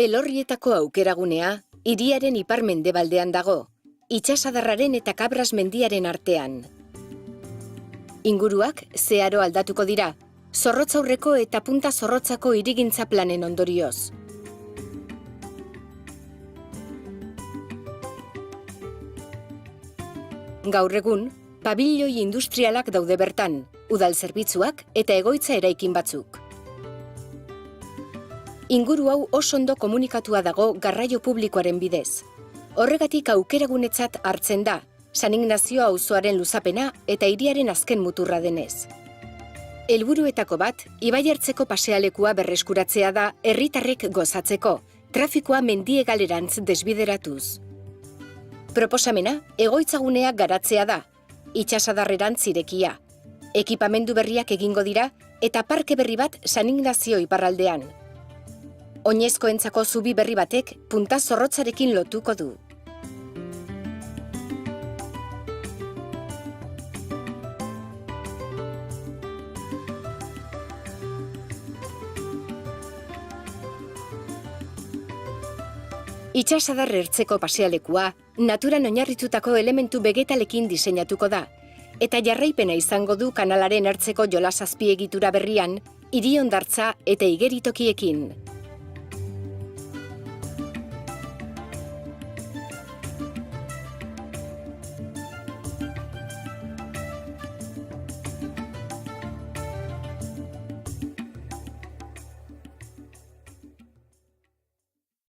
Elorrietako aukeragunea, hiriaren ipar-mendebaldean dago, itsasadarraren eta Kabras mendiaren artean. Inguruak zeharo aldatuko dira, Zorrotzaurreko eta Punta Zorrotzako hirigintza planen ondorioz. Gaur egun, pabilioi industrialak daude bertan, udal zerbitzuak eta egoitza eraikin batzuk. Inguru hau oso ondo komunikatua dago garraio publikoaren bidez. Horregatik aukeragunetzat hartzen da, San Ignazio auzoaren luzapena eta hiriaren azken muturra denez. Helburuetako bat, ibaiertzeko pasealekua berreskuratzea da herritarrek gozatzeko, trafikoa mendiegalerantz desbideratuz. Proposamena, egoitzaguneak garatzea da, itsasadarrerantz irekia. Ekipamendu berriak egingo dira eta parke berri bat San Ignazio iparraldean. Oinezkoentzako zubi berri batek Punta Zorrotzarekin lotuko du. Itsasadar ertzeko pasealekua, naturan oinarritutako elementu vegetalekin diseinatuko da, eta jarraipena izango du kanalaren ertzeko jolas azpiegitura berrian, hiri hondartza eta igeritokiekin.